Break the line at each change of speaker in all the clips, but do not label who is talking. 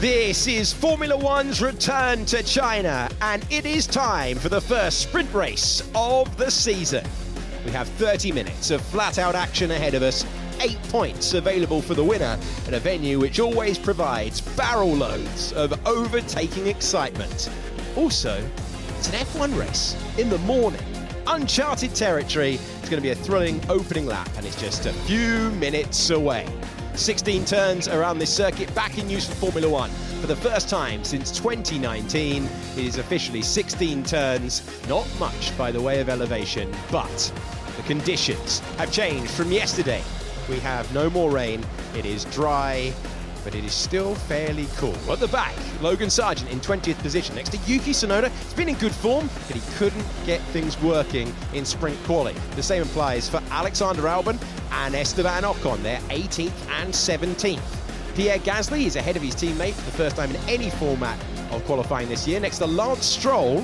This is Formula One's return to China, and it is time for the first sprint race of the season. We have 30 minutes of flat-out action ahead of us, 8 points available for the winner at a venue which always provides barrel loads of overtaking excitement. Also, it's an F1 race in the morning. Uncharted territory. It's going to be a thrilling opening lap, and it's just a few minutes away. 16 turns around this circuit, back in use for Formula One. For the first time since 2019, it is officially 16 turns. Not much by the way of elevation, but the conditions have changed from yesterday. We have no more rain, it is dry, but it is still fairly cool. At the back, Logan Sargent in 20th position next to Yuki Tsunoda. He's been in good form, but he couldn't get things working in sprint quali. The same applies for Alexander Albon and Esteban Ocon. They're 18th and 17th. Pierre Gasly is ahead of his teammate for the first time in any format of qualifying this year. Next to Lance Stroll,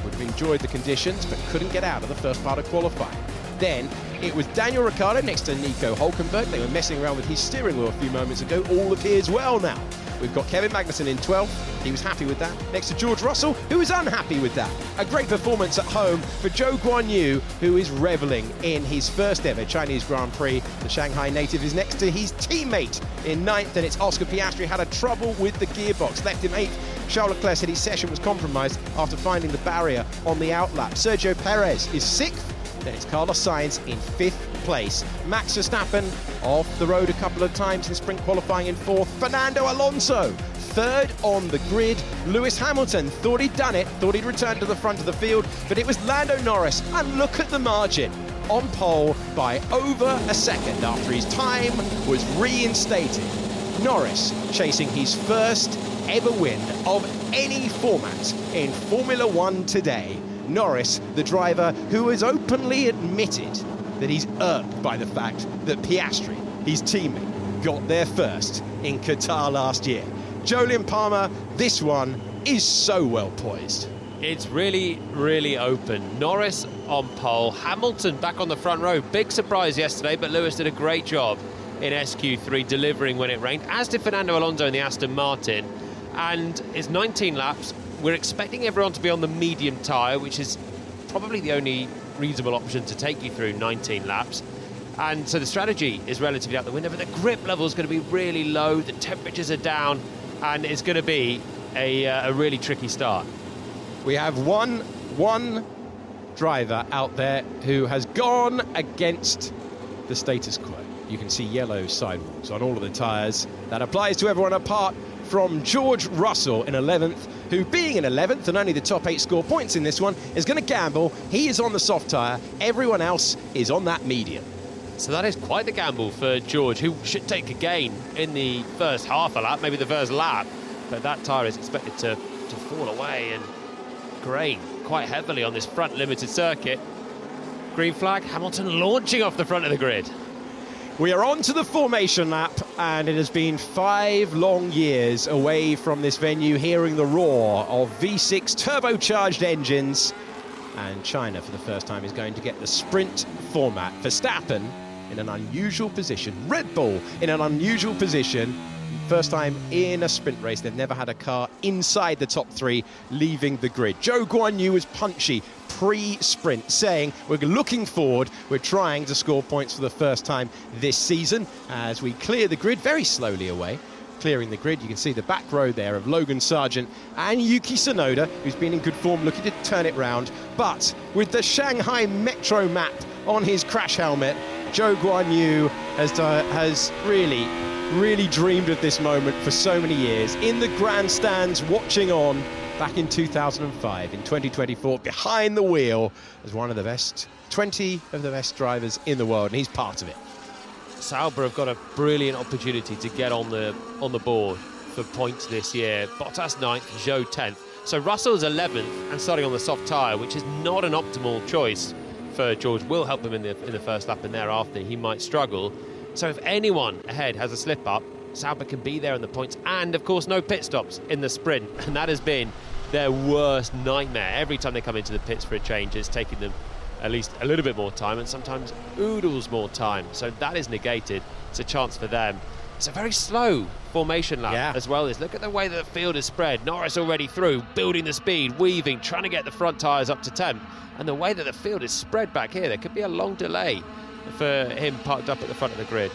would have enjoyed the conditions, but couldn't get out of the first part of qualifying. Then it was Daniel Ricciardo next to Nico Hülkenberg. They were messing around with his steering wheel a few moments ago. All appears well now. We've got Kevin Magnussen in 12th. He was happy with that. Next to George Russell, who was unhappy with that. A great performance at home for Zhou Guanyu, who is reveling in his first ever Chinese Grand Prix. The Shanghai native is next to his teammate in 9th, and it's Oscar Piastri. Had a trouble with the gearbox, left him 8th. Charles Leclerc said his session was compromised after finding the barrier on the outlap. Sergio Perez is 6th. Then it's Carlos Sainz in 5th place. Max Verstappen off the road a couple of times in sprint qualifying in 4th. Fernando Alonso 3rd on the grid. Lewis Hamilton thought he'd done it, thought he'd returned to the front of the field, but it was Lando Norris, and look at the margin, on pole by over a second after his time was reinstated. Norris chasing his first ever win of any format in Formula One today. Norris, the driver who has openly admitted that he's irked by the fact that Piastri, his teammate, got there first in Qatar last year. Jolyon Palmer, this one is so well poised.
It's really, really open. Norris on pole, Hamilton back on the front row. Big surprise yesterday, but Lewis did a great job in SQ3 delivering when it rained, as did Fernando Alonso in the Aston Martin. And it's 19 laps. We're expecting everyone to be on the medium tyre, which is probably the only reasonable option to take you through 19 laps. And so the strategy is relatively out the window, but the grip level is going to be really low, the temperatures are down, and it's going to be a really tricky start.
We have one driver out there who has gone against the status quo. You can see yellow sidewalks on all of the tyres. That applies to everyone apart from George Russell in 11th, who, being in 11th and only the top 8 score points in this one, is going to gamble. He is on the soft tyre. Everyone else is on that medium.
So that is quite the gamble for George, who should take a gain in the first half a lap, maybe the first lap. But that tyre is expected to fall away and grain quite heavily on this front limited circuit. Green flag, Hamilton launching off the front of the grid.
We are on to the formation lap, and it has been 5 long years away from this venue, hearing the roar of V6 turbocharged engines. And China, for the first time, is going to get the sprint format. Verstappen in an unusual position. Red Bull in an unusual position. First time in a sprint race, they've never had a car inside the top 3 leaving the grid. Zhou Guanyu was punchy pre-sprint, saying we're looking forward, we're trying to score points for the first time this season as we clear the grid very slowly away. Clearing the grid, you can see the back row there of Logan Sargent and Yuki Tsunoda, who's been in good form, looking to turn it round. But with the Shanghai Metro map on his crash helmet, Zhou Guanyu has really dreamed of this moment for so many years. In the grandstands, watching on back in 2005, in 2024, behind the wheel as one of the best, 20 of the best drivers in the world, and he's part of it.
Sauber have got a brilliant opportunity to get on the board for points this year. Bottas 9th, Zhou 10th. So Russell's 11th and starting on the soft tyre, which is not an optimal choice for George. Will help him in the first lap, and thereafter he might struggle. So if anyone ahead has a slip up, Sauber can be there in the points, and of course no pit stops in the sprint, and that has been their worst nightmare. Every time they come into the pits for a change, it's taking them at least a little bit more time, and sometimes oodles more time. So that is negated. It's a chance for them It's a very slow formation lap as well. Look at the way that the field is spread. Norris already through, building the speed, weaving, trying to get the front tyres up to temp. And the way that the field is spread back here, there could be a long delay for him parked up at the front of the grid.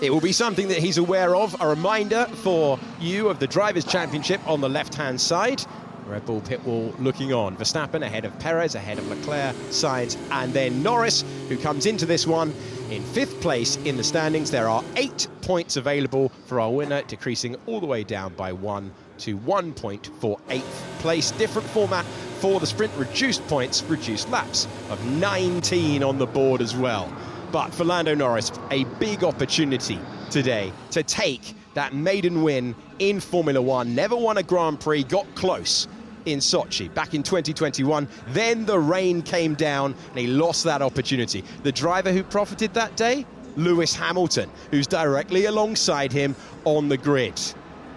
It will be something that he's aware of. A reminder for you of the Drivers' Championship on the left-hand side. Red Bull pit wall looking on. Verstappen ahead of Perez, ahead of Leclerc, Sainz, and then Norris, who comes into this one in 5th place in the standings. There are 8 points available for our winner, decreasing all the way down by 1 to 1 point for 8th place. Different format for the sprint, reduced points, reduced laps of 19 on the board as well. But for Lando Norris, a big opportunity today to take that maiden win in Formula One. Never won a Grand Prix, got close in Sochi back in 2021. Then the rain came down and he lost that opportunity. The driver who profited that day, Lewis Hamilton, who's directly alongside him on the grid.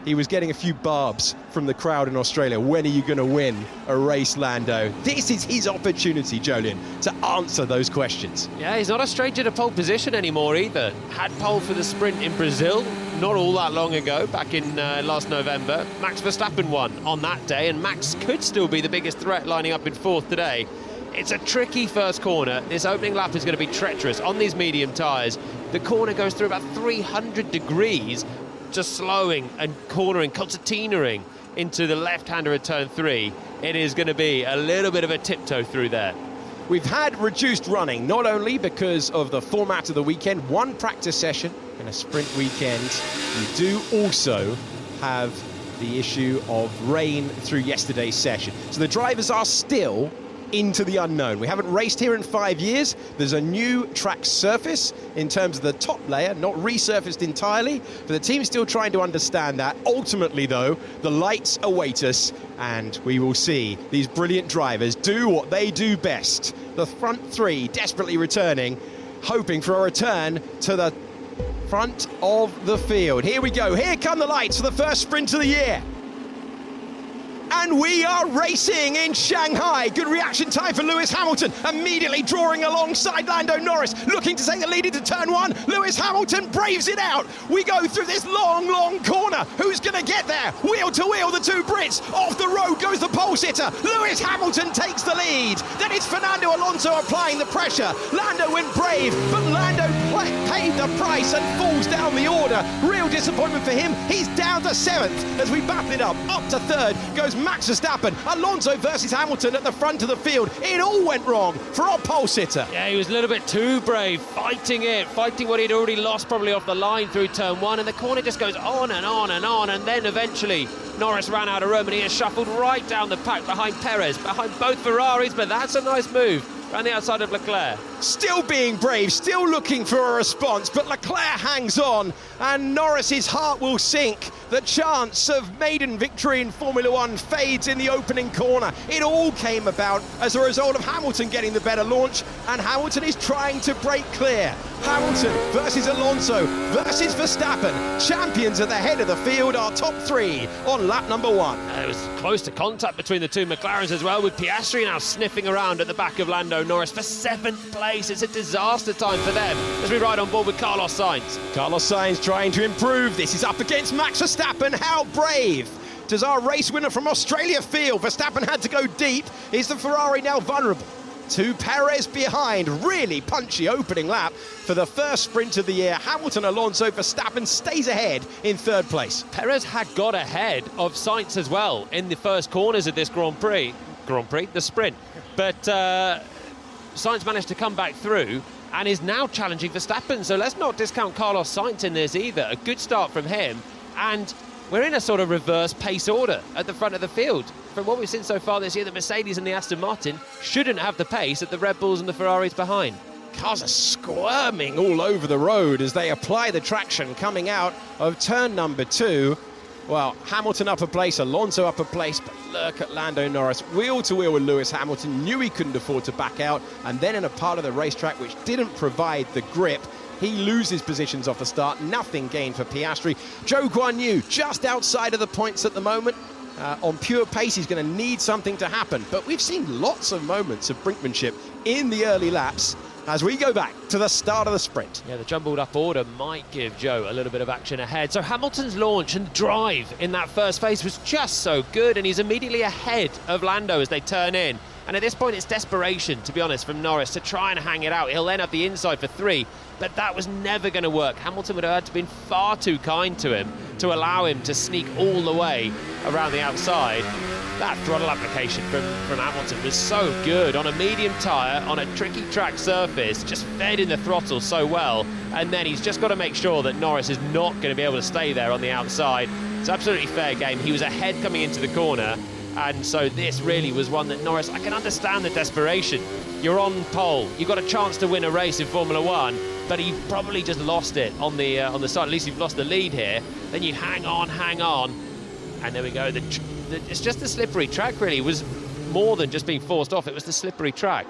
He was getting a few barbs from the crowd in Australia. When are you going to win a race, Lando? This is his opportunity, Jolien, to answer those questions.
Yeah, he's not a stranger to pole position anymore either. Had pole for the sprint in Brazil not all that long ago, back in last November. Max Verstappen won on that day, and Max could still be the biggest threat lining up in 4th today. It's a tricky first corner. This opening lap is going to be treacherous on these medium tyres. The corner goes through about 300 degrees, just slowing and cornering, concertinaing into the left-hander at turn 3. It is going to be a little bit of a tiptoe through there.
We've had reduced running, not only because of the format of the weekend, 1 practice session in a sprint weekend. You do also have the issue of rain through yesterday's session. So the drivers are still into the unknown. We haven't raced here in 5 years. There's a new track surface in terms of the top layer, not resurfaced entirely, but the team's still trying to understand that. Ultimately, though, the lights await us, and we will see these brilliant drivers do what they do best. The front 3 desperately returning, hoping for a return to the front of the field. Here we go. Here come the lights for the first sprint of the year. And we are racing in Shanghai. Good reaction time for Lewis Hamilton, immediately drawing alongside Lando Norris, looking to take the lead into turn 1. Lewis Hamilton braves it out. We go through this long, long corner. Who's going to get there? Wheel to wheel, the 2 Brits. Off the road goes the pole sitter. Lewis Hamilton takes the lead. Then it's Fernando Alonso applying the pressure. Lando went brave, but Lando paid the price and falls down the order. Real disappointment for him. He's down to 7th as we battle it up. Up to 3rd goes Max Verstappen. Alonso versus Hamilton at the front of the field. It all went wrong for our pole sitter.
Yeah, he was a little bit too brave, fighting what he'd already lost probably off the line through turn 1, and the corner just goes on and on and on, and then eventually Norris ran out of room and he is shuffled right down the pack behind Perez, behind both Ferraris, but that's a nice move around the outside of Leclerc.
Still being brave, still looking for a response, but Leclerc hangs on and Norris's heart will sink. The chance of maiden victory in Formula One fades in the opening corner. It all came about as a result of Hamilton getting the better launch, and Hamilton is trying to break clear. Hamilton versus Alonso versus Verstappen. Champions at the head of the field, our top 3 on lap number 1.
It was close to contact between the 2 McLarens as well, with Piastri now sniffing around at the back of Lando Norris for 7th place. It's a disaster time for them as we ride on board with Carlos Sainz.
Carlos Sainz trying to improve. This is up against Max Verstappen. How brave does our race winner from Australia feel? Verstappen had to go deep. Is the Ferrari now vulnerable to Perez behind? Really punchy opening lap for the first sprint of the year. Hamilton, Alonso, Verstappen stays ahead in 3rd place.
Perez had got ahead of Sainz as well in the first corners of this Grand Prix, the sprint. But Sainz managed to come back through and is now challenging Verstappen. So let's not discount Carlos Sainz in this either. A good start from him. And we're in a sort of reverse pace order at the front of the field. From what we've seen so far this year, the Mercedes and the Aston Martin shouldn't have the pace that the Red Bulls and the Ferraris behind.
Cars are squirming all over the road as they apply the traction coming out of turn number 2. Well, Hamilton up a place, Alonso up a place, but look at Lando Norris. Wheel to wheel with Lewis Hamilton, knew he couldn't afford to back out, and then in a part of the racetrack which didn't provide the grip, he loses positions off the start. Nothing gained for Piastri. Zhou Guanyu just outside of the points at the moment. On pure pace, he's going to need something to happen. But we've seen lots of moments of brinkmanship in the early laps. as we go back to the start of the sprint.
Yeah, the jumbled up order might give Joe a little bit of action ahead. So Hamilton's launch and drive in that first phase was just so good, and he's immediately ahead of Lando as they turn in. And at this point, it's desperation, to be honest, from Norris to try and hang it out. He'll then have the inside for 3, but that was never going to work. Hamilton would have had to been far too kind to him to allow him to sneak all the way around the outside. That throttle application from Hamilton was so good on a medium tyre, on a tricky track surface, just fed in the throttle so well. And then he's just got to make sure that Norris is not going to be able to stay there on the outside. It's absolutely fair game. He was ahead coming into the corner. And so this really was one that Norris, I can understand the desperation. You're on pole, you've got a chance to win a race in Formula One, but he probably just lost it on the start. At least you've lost the lead here. Then you hang on, and there we go. It's just the slippery track, really. It was more than just being forced off, it was the slippery track.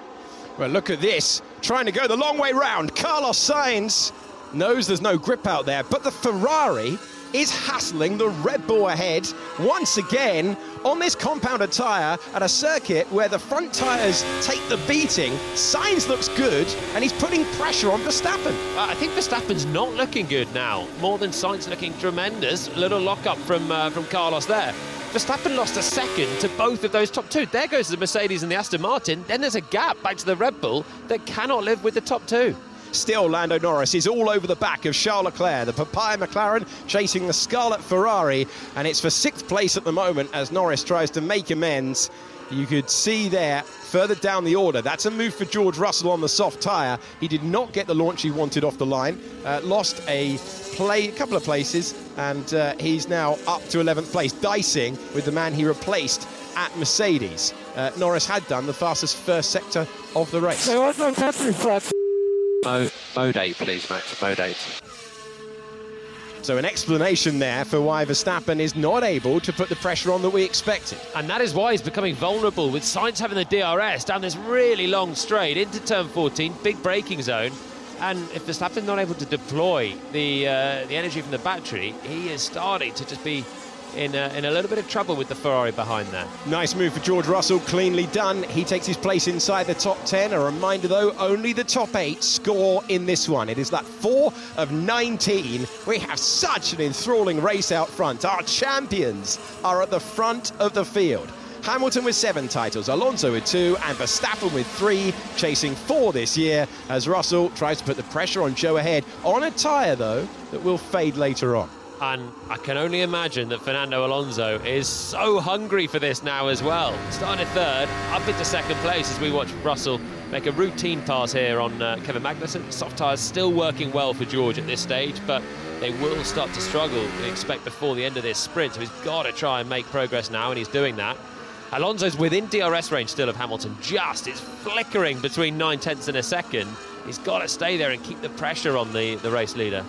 Well, look at this, trying to go the long way round. Carlos Sainz knows there's no grip out there, but the Ferrari is hassling the Red Bull ahead once again on this compounded tyre at a circuit where the front tyres take the beating. Sainz looks good, and he's putting pressure on Verstappen.
I think Verstappen's not looking good now, more than Sainz looking tremendous. A little lock-up from Carlos there. Verstappen lost a second to both of those top two. There goes the Mercedes and the Aston Martin. Then there's a gap back to the Red Bull that cannot live with the top two.
Still, Lando Norris is all over the back of Charles Leclerc, the papaya McLaren chasing the scarlet Ferrari, and it's for 6th place at the moment as Norris tries to make amends. You could see there, further down the order, that's a move for George Russell on the soft tyre. He did not get the launch he wanted off the line, lost a couple of places, and he's now up to 11th place, dicing with the man he replaced at Mercedes. Norris had done the fastest first sector of the race.
There was no country flag.
Mode 8, please, Max. Mode 8.
So an explanation there for why Verstappen is not able to put the pressure on that we expected.
And that is why he's becoming vulnerable, with Sainz having the DRS down this really long straight into turn 14, big braking zone. And if Verstappen's not able to deploy the energy from the battery, he is starting to just be in a little bit of trouble with the Ferrari behind there.
Nice move for George Russell, cleanly done. He takes his place inside the top 10. A reminder though, only the top 8 score in this one. It is that 4 of 19. We have such an enthralling race out front. Our champions are at the front of the field. Hamilton with 7 titles, Alonso with 2, and Verstappen with 3, chasing 4 this year as Russell tries to put the pressure on Joe ahead on a tyre though that will fade later on.
And I can only imagine that Fernando Alonso is so hungry for this now as well. Started 3rd, up into 2nd place as we watch Russell make a routine pass here on Kevin Magnussen. Soft tyres still working well for George at this stage, but they will start to struggle, we expect, before the end of this sprint. So he's got to try and make progress now, and he's doing that. Alonso's within DRS range still of Hamilton, just is flickering between 9/10 and a second. He's got to stay there and keep the pressure on the race leader.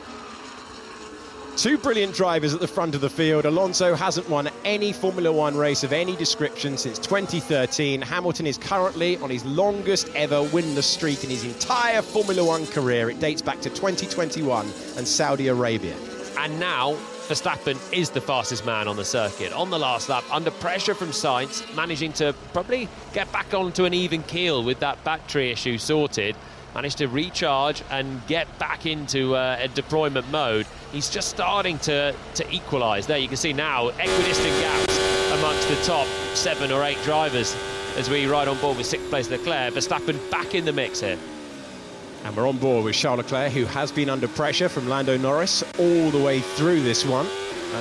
2 brilliant drivers at the front of the field. Alonso hasn't won any Formula One race of any description since 2013. Hamilton is currently on his longest ever winless streak in his entire Formula One career. It dates back to 2021 and Saudi Arabia.
And now Verstappen is the fastest man on the circuit. On the last lap, under pressure from Sainz, managing to probably get back onto an even keel with that battery issue sorted. Managed to recharge and get back into a deployment mode. He's just starting to equalise. There you can see now equidistant gaps amongst the top 7 or 8 drivers as we ride on board with 6th place Leclerc. Verstappen back in the mix here.
And we're on board with Charles Leclerc, who has been under pressure from Lando Norris all the way through this one,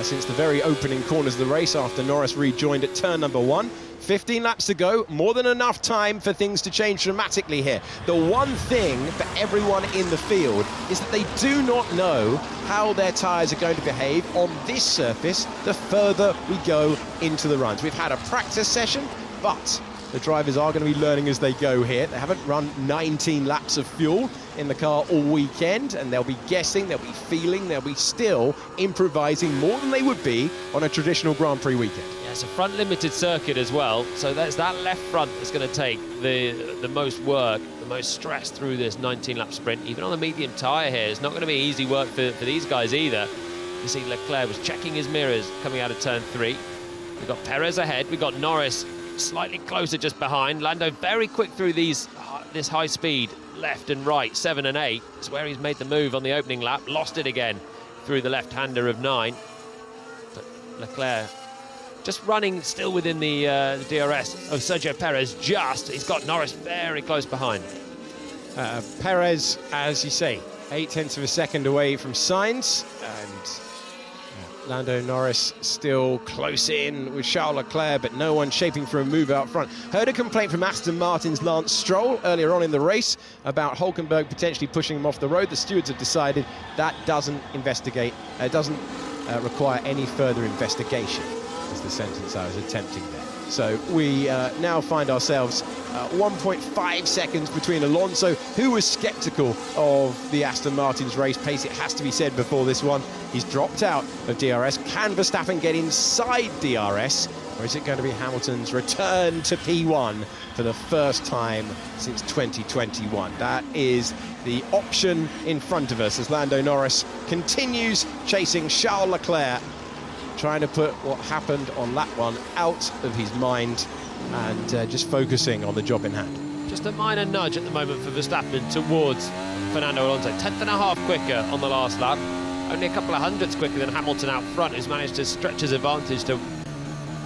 since the very opening corners of the race after Norris rejoined at turn number 1. 15 laps to go, more than enough time for things to change dramatically here. The one thing for everyone in the field is that they do not know how their tyres are going to behave on this surface the further we go into the runs. We've had a practice session, but the drivers are going to be learning as they go here. They haven't run 19 laps of fuel in the car all weekend, and they'll be guessing, they'll be feeling, they'll be still improvising more than they would be on a traditional Grand Prix weekend.
It's a front limited circuit as well, so there's that left front that's going to take the most work, the most stress through this 19-lap sprint. Even on the medium tyre here, it's not going to be easy work for these guys either. You see Leclerc was checking his mirrors coming out of turn 3. We've got Perez ahead, we've got Norris slightly closer just behind. Lando very quick through this high speed, left and right, 7 and 8. It's where he's made the move on the opening lap, lost it again through the left-hander of 9. But Leclerc just running still within the DRS of Sergio Perez. He's got Norris very close behind.
Perez, as you say, 0.8 of a second away from Sainz, and Lando Norris still close in with Charles Leclerc, but no one shaping for a move out front. Heard a complaint from Aston Martin's Lance Stroll earlier on in the race about Hülkenberg potentially pushing him off the road. The stewards have decided that doesn't require any further investigation, is the sentence I was attempting there. So we now find ourselves 1.5 seconds between Alonso, who was sceptical of the Aston Martin's race pace, it has to be said, before this one. He's dropped out of DRS. Can Verstappen get inside DRS? Or is it going to be Hamilton's return to P1 for the first time since 2021? That is the option in front of us as Lando Norris continues chasing Charles Leclerc, trying to put what happened on lap 1 out of his mind and just focusing on the job in hand.
Just a minor nudge at the moment for Verstappen towards Fernando Alonso. 10th quicker on the last lap. Only a couple of hundredths quicker than Hamilton out front, who's managed to stretch his advantage to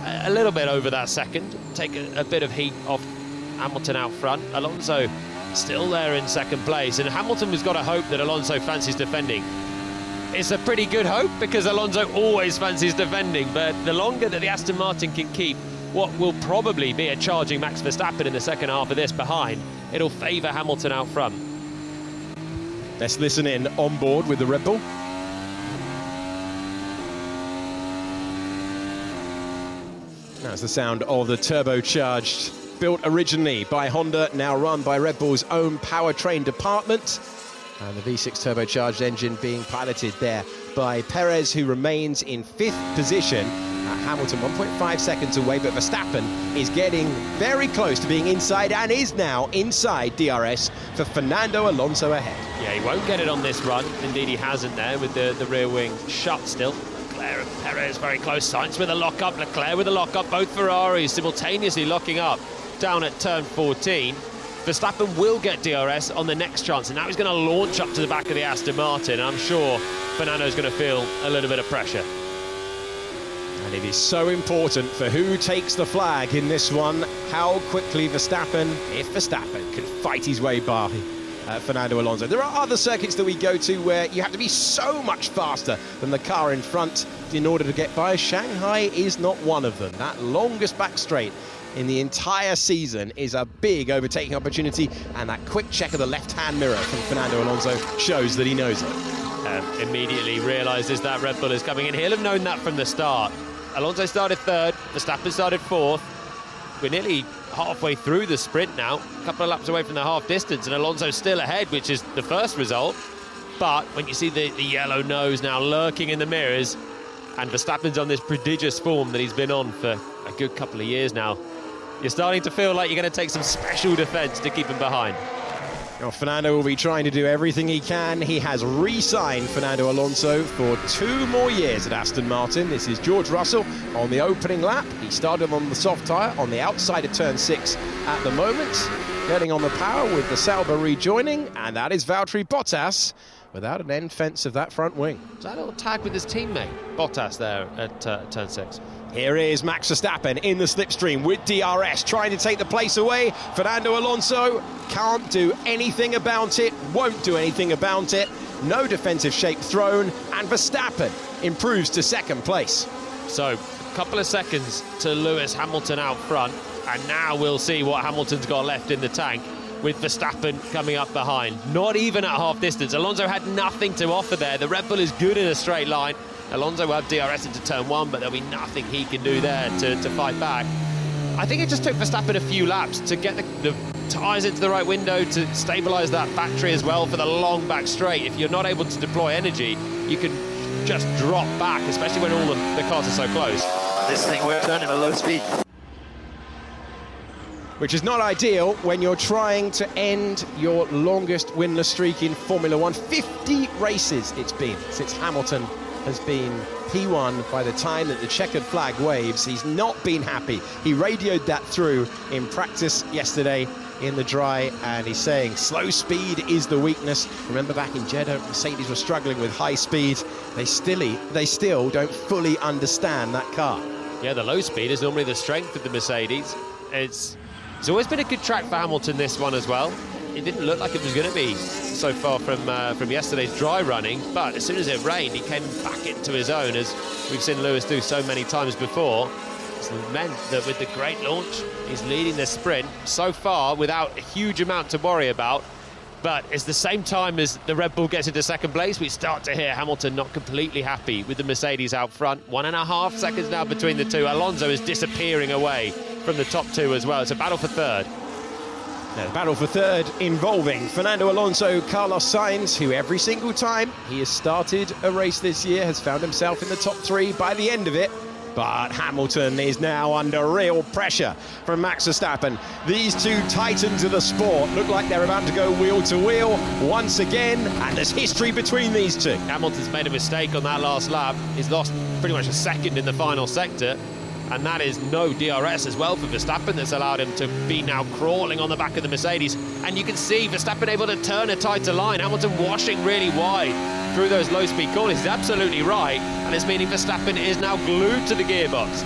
a little bit over that second, take a bit of heat off Hamilton out front. Alonso still there in second place, and Hamilton has got to hope that Alonso fancies defending. It's a pretty good hope because Alonso always fancies defending, but the longer that the Aston Martin can keep what will probably be a charging Max Verstappen in the second half of this behind, it'll favour Hamilton out front.
Let's listen in on board with the Red Bull. That's the sound of the turbocharged, built originally by Honda, now run by Red Bull's own powertrain department. And the V6 turbocharged engine being piloted there by Perez, who remains in 5th position. Hamilton 1.5 seconds away, but Verstappen is getting very close to being inside and is now inside DRS for Fernando Alonso ahead.
Yeah, he won't get it on this run. Indeed, he hasn't there with the rear wing shut still. Leclerc and Perez very close. Sainz with a lock-up, Leclerc with a lock-up. Both Ferraris simultaneously locking up down at turn 14. Verstappen will get DRS on the next chance, and now he's going to launch up to the back of the Aston Martin. I'm sure Fernando's going to feel a little bit of pressure.
And it is so important for who takes the flag in this one, how quickly Verstappen, if Verstappen, can fight his way by Fernando Alonso. There are other circuits that we go to where you have to be so much faster than the car in front in order to get by. Shanghai is not one of them. That longest back straight in the entire season is a big overtaking opportunity, and that quick check of the left-hand mirror from Fernando Alonso shows that he knows it.
Immediately realises that Red Bull is coming in. He'll have known that from the start. Alonso started 3rd, Verstappen started 4th. We're nearly halfway through the sprint now, a couple of laps away from the half distance, and Alonso's still ahead, which is the first result. But when you see the yellow nose now lurking in the mirrors, and Verstappen's on this prodigious form that he's been on for a good couple of years now, you're starting to feel like you're going to take some special defence to keep him behind.
Well, Fernando will be trying to do everything he can. He has re-signed Fernando Alonso for 2 more years at Aston Martin. This is George Russell on the opening lap. He started on the soft tyre on the outside of turn 6 at the moment, getting on the power with the Sauber rejoining, and that is Valtteri Bottas without an end fence of that front wing.
Is that a little tag with his teammate, Bottas, there at turn 6?
Here is Max Verstappen in the slipstream with DRS, trying to take the place away. Fernando Alonso can't do anything about it, won't do anything about it. No defensive shape thrown, and Verstappen improves to 2nd place.
So, a couple of seconds to Lewis Hamilton out front, and now we'll see what Hamilton's got left in the tank, with Verstappen coming up behind. Not even at half distance. Alonso had nothing to offer there. The Red Bull is good in a straight line. Alonso will have DRS into turn 1, but there'll be nothing he can do there to fight back. I think it just took Verstappen a few laps to get the tyres into the right window, to stabilise that battery as well for the long back straight. If you're not able to deploy energy, you can just drop back, especially when all the cars are so close.
This thing we're turning at low speed.
Which is not ideal when you're trying to end your longest winless streak in Formula 1. 50 races it's been since Hamilton has been P1 by the time that the checkered flag waves. He's not been happy. He radioed that through in practice yesterday in the dry, and he's saying slow speed is the weakness. Remember back in Jeddah, Mercedes were struggling with high speed. They still don't fully understand that car.
Yeah, the low speed is normally the strength of the Mercedes. It's always been a good track for Hamilton, this one as well. It didn't look like it was going to be so far from yesterday's dry running, but as soon as it rained, he came back into his own, as we've seen Lewis do so many times before. It's meant that with the great launch, he's leading the sprint so far without a huge amount to worry about. But it's the same time as the Red Bull gets into second place, we start to hear Hamilton not completely happy with the Mercedes out front. 1.5 seconds now between the two. Alonso is disappearing away from the top two as well. It's a battle for third.
Now, the battle for third involving Fernando Alonso, Carlos Sainz, who every single time he has started a race this year has found himself in the top three by the end of it. But Hamilton is now under real pressure from Max Verstappen. These two titans of the sport look like they're about to go wheel to wheel once again, and there's history between these two.
Hamilton's made a mistake on that last lap. He's lost pretty much a second in the final sector, and that is no DRS as well for Verstappen that's allowed him to be now crawling on the back of the Mercedes. And you can see Verstappen able to turn a tighter line. Hamilton washing really wide through those low-speed corners. He's absolutely right, and it's meaning Verstappen is now glued to the gearbox.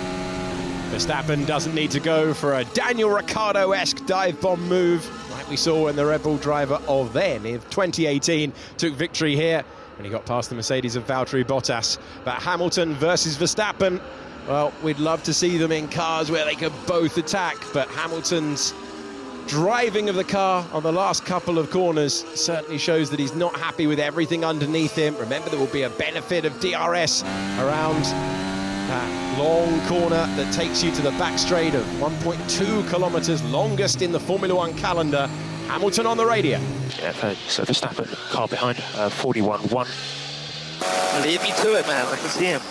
Verstappen doesn't need to go for a Daniel Ricciardo-esque dive bomb move like we saw when the Red Bull driver of then, in 2018, took victory here when he got past the Mercedes of Valtteri Bottas. But Hamilton versus Verstappen, well, we'd love to see them in cars where they could both attack, but Hamilton's driving of the car on the last couple of corners certainly shows that he's not happy with everything underneath him. Remember, there will be a benefit of DRS around that long corner that takes you to the back straight of 1.2 kilometres, longest in the Formula One calendar. Hamilton on the radio.
Yeah, so Verstappen, car behind, 41.1.
Lead me to it, man. I can see him.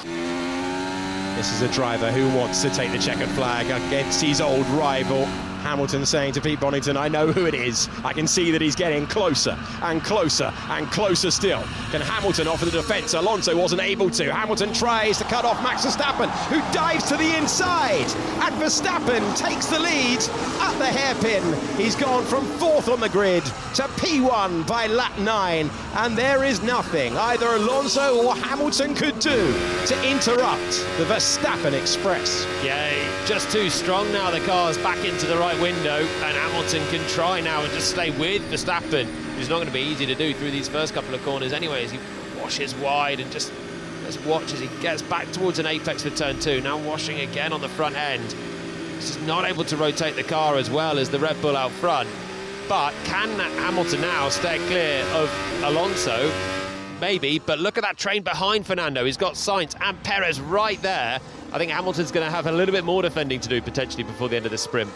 This is a driver who wants to take the checkered flag against his old rival. Hamilton saying to Pete Bonington, I know who it is. I can see that he's getting closer and closer and closer still. Can Hamilton offer the defence? Alonso wasn't able to. Hamilton tries to cut off Max Verstappen, who dives to the inside. And Verstappen takes the lead at the hairpin. He's gone from fourth on the grid to P1 by lap 9. And there is nothing either Alonso or Hamilton could do to interrupt the Verstappen Express.
Yeah, just too strong now. The car's back into the right window, and Hamilton can try now and just stay with Verstappen. It's not going to be easy to do through these first couple of corners anyway, as he washes wide and just let's watch as he gets back towards an apex for turn 2. Now washing again on the front end. He's just not able to rotate the car as well as the Red Bull out front. But can Hamilton now stay clear of Alonso? Maybe, but look at that train behind Fernando. He's got Sainz and Perez right there. I think Hamilton's going to have a little bit more defending to do potentially before the end of the sprint.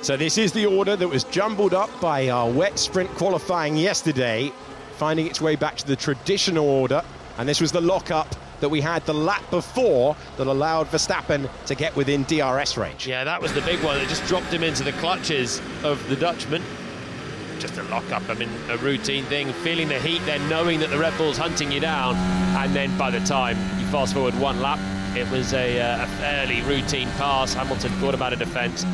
So this is the order that was jumbled up by our wet sprint qualifying yesterday, finding its way back to the traditional order. And this was the lock-up that we had the lap before that allowed Verstappen to get within DRS range.
Yeah, that was the big one that just dropped him into the clutches of the Dutchman. Just a lock-up, I mean, a routine thing, feeling the heat then, knowing that the Red Bull's hunting you down, and then by the time you fast forward one lap, it was a fairly routine pass. Hamilton thought about a defence.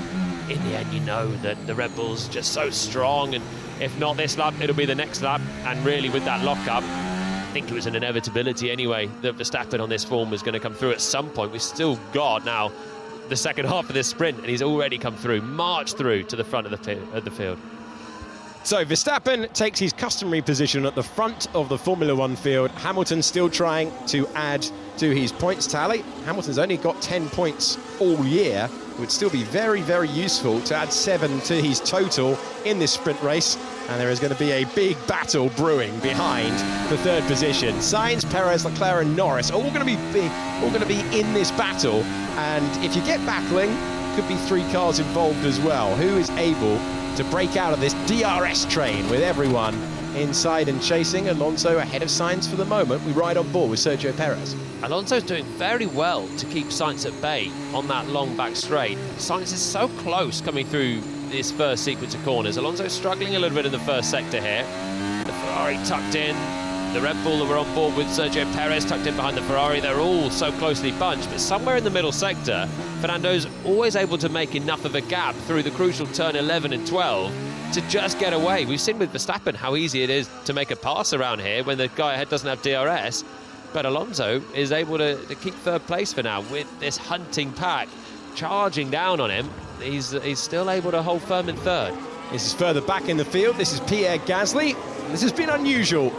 In the end, you know that the Red Bull's just so strong, and if not this lap, it'll be the next lap. And really, with that lock-up, I think it was an inevitability anyway that Verstappen on this form was going to come through at some point. We've still got now the second half of this sprint, and he's already come through, marched through to the front of the field.
So Verstappen takes his customary position at the front of the Formula One field. Hamilton still trying to add to his points tally. Hamilton's only got 10 points all year. It would still be very, very useful to add 7 to his total in this sprint race. And there is going to be a big battle brewing behind the third position. Sainz, Perez, Leclerc and Norris all going to be in this battle. And if you get battling, could be 3 cars involved as well. Who is able to break out of this DRS train with everyone inside and chasing? Alonso ahead of Sainz for the moment. We ride on board with Sergio Perez.
Alonso's doing very well to keep Sainz at bay on that long back straight. Sainz is so close coming through this first sequence of corners. Alonso's struggling a little bit in the first sector here. The Ferrari tucked in, The Red Bull that were on board with Sergio Perez tucked in behind the Ferrari, they're all so closely bunched, but somewhere in the middle sector, Fernando's always able to make enough of a gap through the crucial turn 11 and 12 to just get away. We've seen with Verstappen how easy it is to make a pass around here when the guy ahead doesn't have DRS, but Alonso is able to keep third place for now with this hunting pack charging down on him. He's still able to hold firm in third.
This is further back in the field. This is Pierre Gasly. This has been unusual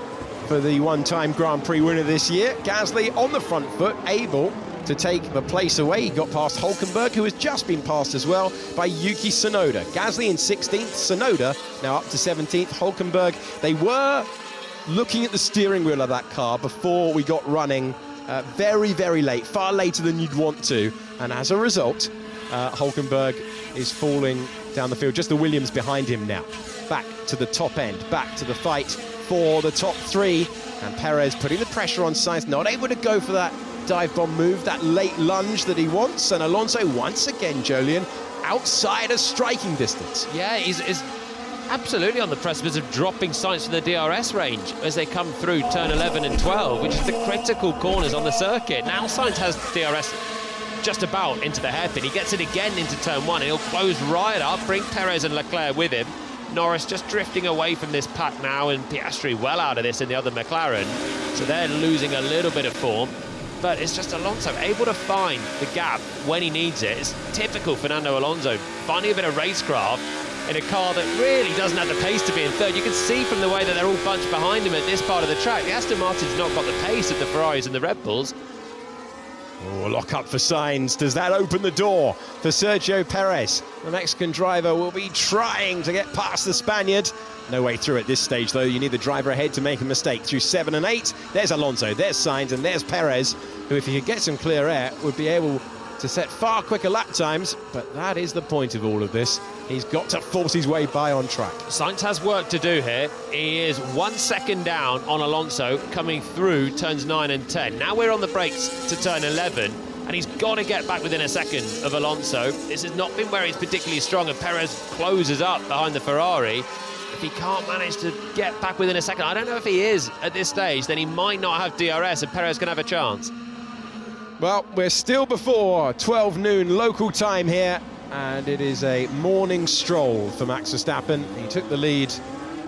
for the one-time Grand Prix winner this year. Gasly on the front foot, able to take the place away. He got past Hülkenberg, who has just been passed as well by Yuki Tsunoda. Gasly in 16th, Tsunoda now up to 17th. Hülkenberg, they were looking at the steering wheel of that car before we got running very, very late, far later than you'd want to. And as a result, Hülkenberg is falling down the field. Just the Williams behind him now. Back to the top end, back to the fight for the top three. And Perez putting the pressure on Sainz, not able to go for that dive bomb move, that late lunge that he wants. And Alonso once again, Jolyon, outside of striking distance.
Yeah, he's absolutely on the precipice of dropping Sainz from the DRS range as they come through turn 11 and 12, which is the critical corners on the circuit. Now Sainz has DRS just about into the hairpin. He gets it again into turn 1 and he'll close right up, bring Perez and Leclerc with him. Norris just drifting away from this pack now, and Piastri well out of this in the other McLaren, so they're losing a little bit of form. But it's just Alonso able to find the gap when he needs it. It's typical Fernando Alonso, finding a bit of racecraft in a car that really doesn't have the pace to be in third. You can see from the way that they're all bunched behind him at this part of the track, the Aston Martin's not got the pace of the Ferraris and the Red Bulls.
Oh, lock up for Sainz. Does that open the door for Sergio Perez? The Mexican driver will be trying to get past the Spaniard. No way through at this stage, though. You need the driver ahead to make a mistake. Through 7 and 8, there's Alonso, there's Sainz, and there's Perez, who, if he could get some clear air, would be able to set far quicker lap times. But that is the point of all of this. He's got to force his way by on track.
Sainz has work to do here. He is 1 second down on Alonso coming through turns 9 and 10. Now we're on the brakes to turn 11, and he's got to get back within a second of Alonso. This has not been where he's particularly strong, and Perez closes up behind the Ferrari. If he can't manage to get back within a second, I don't know if he is at this stage, then he might not have DRS and Perez can have a chance.
Well, we're still before 12 noon local time here, and it is a morning stroll for Max Verstappen. He took the lead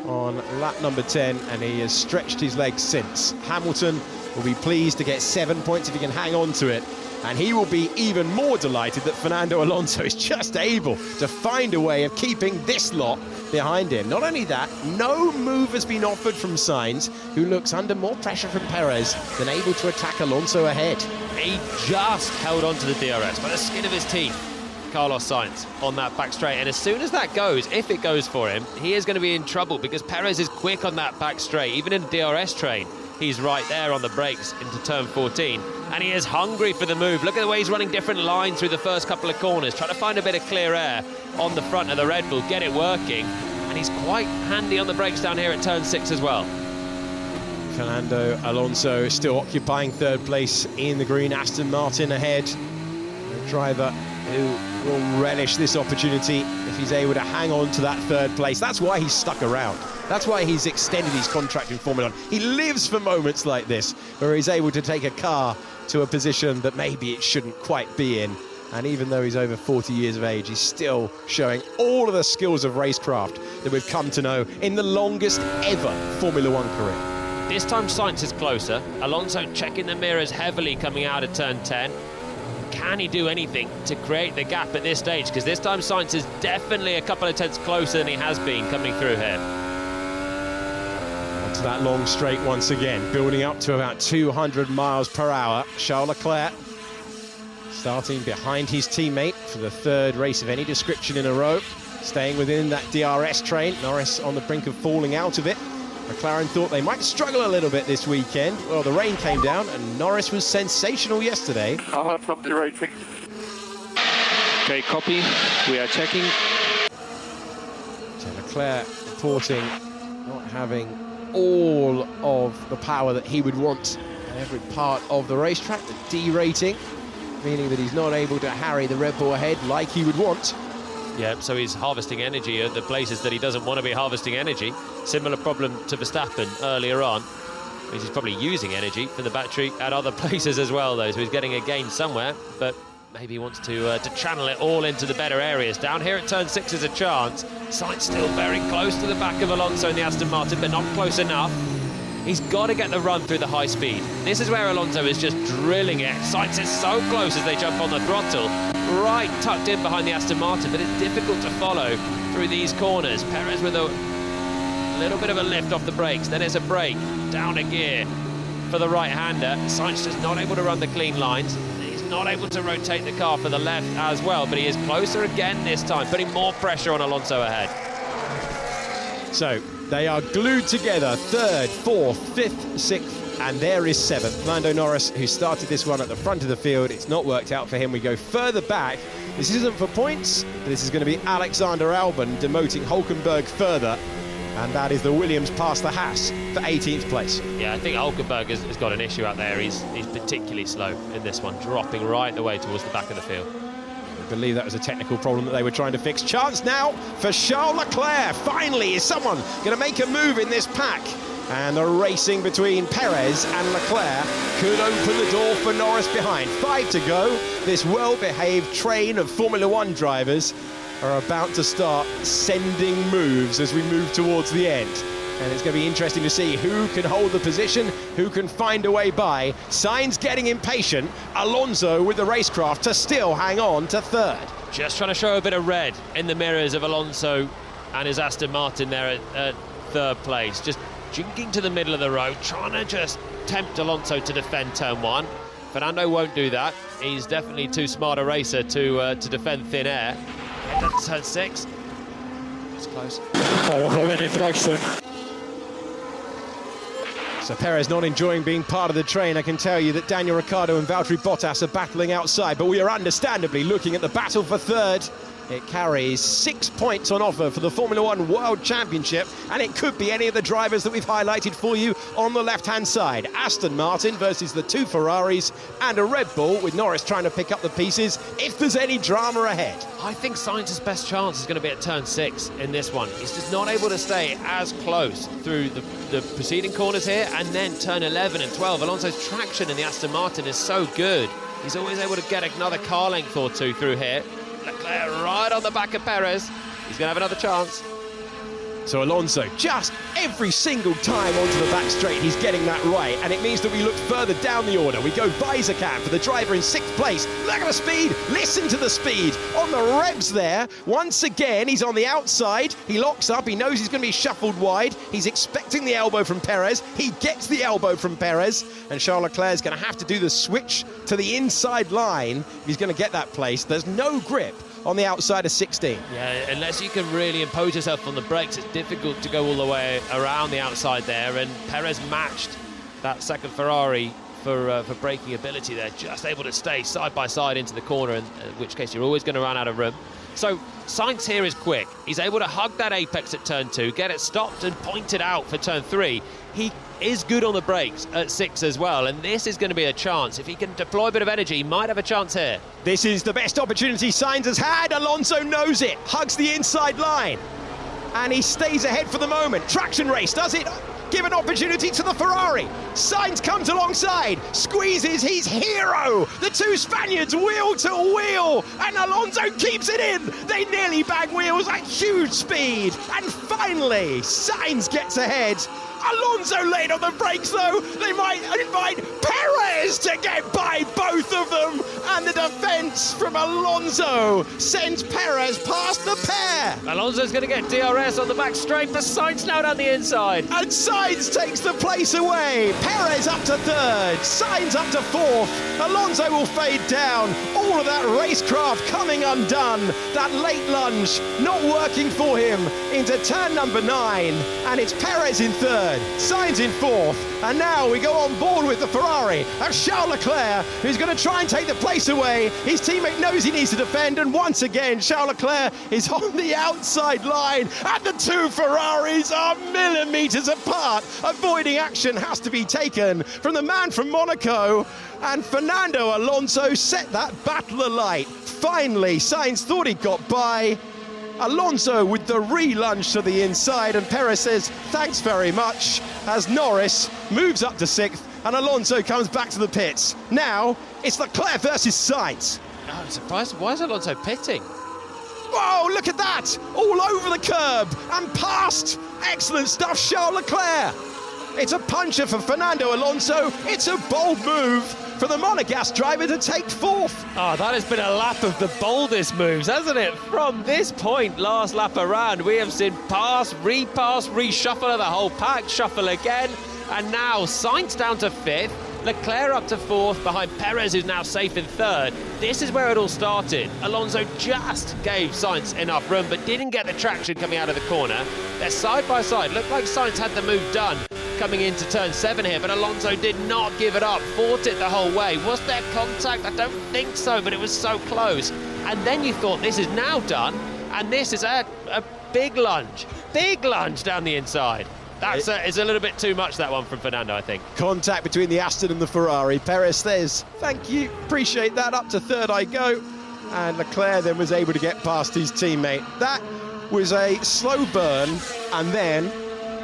on lap number 10, and he has stretched his legs since. Hamilton will be pleased to get 7 points if he can hang on to it, and he will be even more delighted that Fernando Alonso is just able to find a way of keeping this lot behind him. Not only that, no move has been offered from Sainz, who looks under more pressure from Perez than able to attack Alonso ahead.
He just held on to the DRS by the skin of his teeth, Carlos Sainz, on that back straight. And as soon as that goes, if it goes for him, he is going to be in trouble because Perez is quick on that back straight. Even in the DRS train, he's right there on the brakes into turn 14. And he is hungry for the move. Look at the way he's running different lines through the first couple of corners, trying to find a bit of clear air on the front of the Red Bull, get it working. And he's quite handy on the brakes down here at turn 6 as well.
Fernando Alonso still occupying third place in the green. Aston Martin ahead. A driver who will relish this opportunity if he's able to hang on to that third place. That's why he's stuck around. That's why he's extended his contract in Formula 1. He lives for moments like this, where he's able to take a car to a position that maybe it shouldn't quite be in. And even though he's over 40 years of age, he's still showing all of the skills of racecraft that we've come to know in the longest ever Formula 1 career.
This time Sainz is closer. Alonso checking the mirrors heavily coming out of turn 10. Can he do anything to create the gap at this stage? Because this time Sainz is definitely a couple of tenths closer than he has been coming through here.
Onto that long straight once again, building up to about 200 miles per hour. Charles Leclerc starting behind his teammate for the third race of any description in a row, staying within that DRS train. Norris on the brink of falling out of it. McLaren thought they might struggle a little bit this weekend. Well, the rain came down and Norris was sensational yesterday.
I'll have from the rating.
Okay, copy. We are checking.
So Leclerc reporting not having all of the power that he would want at every part of the racetrack. The D rating, meaning that he's not able to harry the Red Bull ahead like he would want.
Yeah, so he's harvesting energy at the places that he doesn't want to be harvesting energy. Similar problem to Verstappen earlier on. He's probably using energy from the battery at other places as well, though, so he's getting a gain somewhere, but maybe he wants to channel it all into the better areas. Down here at turn 6 is a chance. Sainz still very close to the back of Alonso in the Aston Martin, but not close enough. He's got to get the run through the high speed. This is where Alonso is just drilling it. Sainz is so close as they jump on the throttle, right tucked in behind the Aston Martin, but it's difficult to follow through these corners. Perez with a little bit of a lift off the brakes, then it's a brake, down a gear for the right-hander. Sainz just not able to run the clean lines. He's not able to rotate the car for the left as well, but he is closer again this time, putting more pressure on Alonso ahead.
So they are glued together, 3rd, 4th, 5th, 6th, and there is 7th. Lando Norris, who started this one at the front of the field, it's not worked out for him. We go further back. This isn't for points. This is going to be Alexander Albon demoting Hulkenberg further. And that is the Williams past the Haas for 18th place.
Yeah, I think Hulkenberg has got an issue out there. He's particularly slow in this one, dropping right away towards the back of the field.
I believe that was a technical problem that they were trying to fix. Chance now for Charles Leclerc. Finally, is someone going to make a move in this pack? And the racing between Perez and Leclerc could open the door for Norris behind. 5 to go. This well-behaved train of Formula One drivers are about to start sending moves as we move towards the end. And it's going to be interesting to see who can hold the position, who can find a way by. Sainz getting impatient. Alonso with the racecraft to still hang on to 3rd.
Just trying to show a bit of red in the mirrors of Alonso and his Aston Martin there at 3rd place. Just jinking to the middle of the road, trying to just tempt Alonso to defend turn 1. Fernando won't do that. He's definitely too smart a racer to defend thin air. That's turn 6. It's close.
So Perez not enjoying being part of the train. I can tell you that Daniel Ricciardo and Valtteri Bottas are battling outside, but we are understandably looking at the battle for 3rd. It carries 6 points on offer for the Formula One World Championship, and it could be any of the drivers that we've highlighted for you on the left-hand side. Aston Martin versus the 2 Ferraris and a Red Bull, with Norris trying to pick up the pieces if there's any drama ahead.
I think Sainz's best chance is going to be at turn 6 in this one. He's just not able to stay as close through the preceding corners here, and then turn 11 and 12. Alonso's traction in the Aston Martin is so good. He's always able to get another car length or 2 through here. Leclerc right on the back of Perez. He's going to have another chance.
So Alonso, just every single time onto the back straight, he's getting that right. And it means that we look further down the order. We go Bizacan for the driver in 6th place. Look at the speed. Listen to the speed on the revs there. Once again, he's on the outside. He locks up. He knows he's going to be shuffled wide. He's expecting the elbow from Perez. He gets the elbow from Perez. And Charles Leclerc is going to have to do the switch to the inside line if he's going to get that place. There's no grip on the outside of 16.
Yeah, unless you can really impose yourself on the brakes, it's difficult to go all the way around the outside there, and Perez matched that 2nd Ferrari for braking ability there, just able to stay side by side into the corner, in which case you're always going to run out of room. So Sainz here is quick. He's able to hug that apex at turn 2, get it stopped and pointed out for turn 3. He is good on the brakes at 6 as well, and this is going to be a chance. If he can deploy a bit of energy, he might have a chance here.
This is the best opportunity Sainz has had. Alonso knows it, hugs the inside line, and he stays ahead for the moment. Traction race, does it give an opportunity to the Ferrari? Sainz comes alongside, squeezes his hero. The 2 Spaniards wheel to wheel, and Alonso keeps it in. They nearly bang wheels at huge speed, and finally Sainz gets ahead. Alonso laid on the brakes though. They might invite Perez to get by both of them, and the defence from Alonso sends Perez past the pair.
Alonso's going to get DRS on the back straight, but Sainz now down the inside.
And Sainz takes the place away. Perez up to 3rd, Sainz up to 4th. Alonso will fade down. All of that racecraft coming undone. That late lunge not working for him into turn number 9, and it's Perez in 3rd. Sainz in 4th, and now we go on board with the Ferrari of Charles Leclerc, who's going to try and take the place away. His teammate knows he needs to defend, and once again Charles Leclerc is on the outside line, and the 2 Ferraris are millimetres apart. Avoiding action has to be taken from the man from Monaco, and Fernando Alonso set that battle alight. Finally, Sainz thought he got by, Alonso with the re-lunge to the inside, and Perez says thanks very much as Norris moves up to 6th and Alonso comes back to the pits. Now it's Leclerc versus Sainz.
Oh, I'm surprised. Why is Alonso pitting?
Whoa, look at that! All over the curb and past. Excellent stuff, Charles Leclerc. It's a puncher for Fernando Alonso. It's a bold move for the Monegasque driver to take 4th.
Oh, that has been a lap of the boldest moves, hasn't it? From this point, last lap around, we have seen pass, reshuffle of the whole pack, shuffle again, and now Sainz down to 5th, Leclerc up to 4th, behind Perez, who's now safe in 3rd. This is where it all started. Alonso just gave Sainz enough room, but didn't get the traction coming out of the corner. They're side by side. Looked like Sainz had the move done coming into turn 7 here, but Alonso did not give it up, fought it the whole way. Was there contact? I don't think so, but it was so close. And then you thought, this is now done, and this is a big lunge down the inside. It's a little bit too much, that one from Fernando, I think.
Contact between the Aston and the Ferrari. Perez says, thank you, appreciate that, up to 3rd I go. And Leclerc then was able to get past his teammate. That was a slow burn and then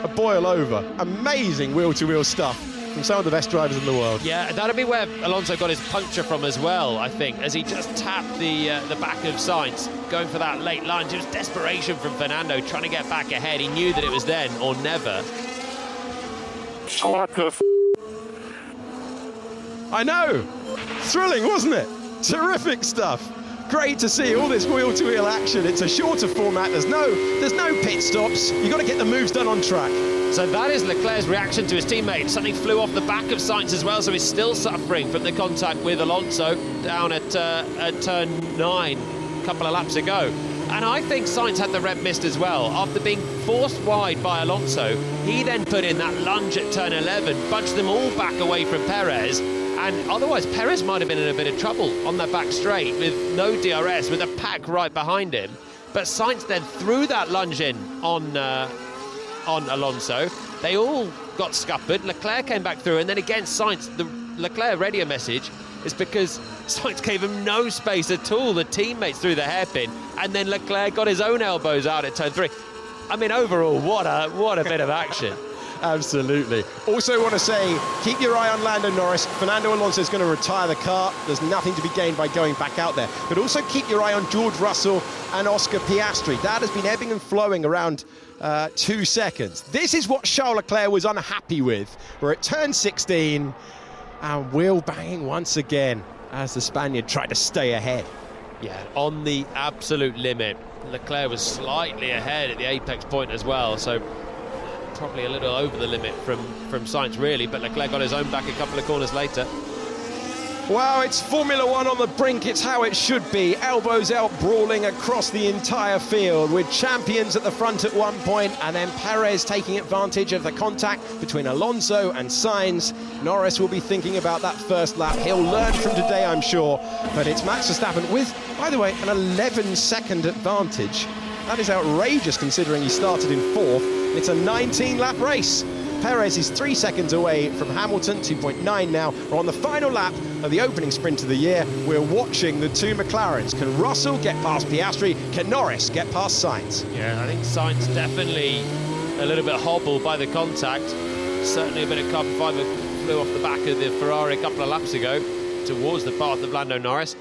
a boil over. Amazing wheel-to-wheel stuff from some of the best drivers in the world.
Yeah, that'll be where Alonso got his puncture from as well, I think, as he just tapped the back of Sainz, going for that late lunge. It was desperation from Fernando, trying to get back ahead. He knew that it was then or never.
I know! Thrilling, wasn't it? Terrific stuff. Great to see all this wheel-to-wheel action. It's a shorter format. There's no pit stops. You've got to get the moves done on track.
So that is Leclerc's reaction to his teammate. Something flew off the back of Sainz as well, so he's still suffering from the contact with Alonso down at turn 9 a couple of laps ago. And I think Sainz had the red mist as well. After being forced wide by Alonso, he then put in that lunge at turn 11, bunched them all back away from Perez. And otherwise, Perez might have been in a bit of trouble on that back straight with no DRS, with a pack right behind him. But Sainz then threw that lunge in on Alonso. They all got scuppered. Leclerc came back through, and then again, Sainz, the Leclerc radio message is because Sainz gave him no space at all. The teammates threw the hairpin, and then Leclerc got his own elbows out at turn 3. I mean, overall, what a bit of action.
Absolutely. Also want to say, keep your eye on Lando Norris. Fernando Alonso is going to retire the car. There's nothing to be gained by going back out there. But also keep your eye on George Russell and Oscar Piastri. That has been ebbing and flowing around 2 seconds. This is what Charles Leclerc was unhappy with. We're at turn 16 and wheel banging once again as the Spaniard tried to stay ahead.
Yeah, on the absolute limit. Leclerc was slightly ahead at the apex point as well, so probably a little over the limit from Sainz really, but Leclerc got his own back a couple of corners later.
Wow, it's Formula One on the brink. It's how it should be. Elbows out, brawling across the entire field with champions at the front at one point, and then Perez taking advantage of the contact between Alonso and Sainz. Norris will be thinking about that first lap. He'll learn from today, I'm sure. But it's Max Verstappen with, by the way, an 11-second advantage. That is outrageous considering he started in 4th. It's a 19-lap race. Perez is 3 seconds away from Hamilton, 2.9 now. We're on the final lap of the opening sprint of the year. We're watching the two McLarens. Can Russell get past Piastri? Can Norris get past Sainz?
Yeah, I think Sainz definitely a little bit hobbled by the contact. Certainly a bit of carbon fibre flew off the back of the Ferrari a couple of laps ago towards the path of Lando Norris.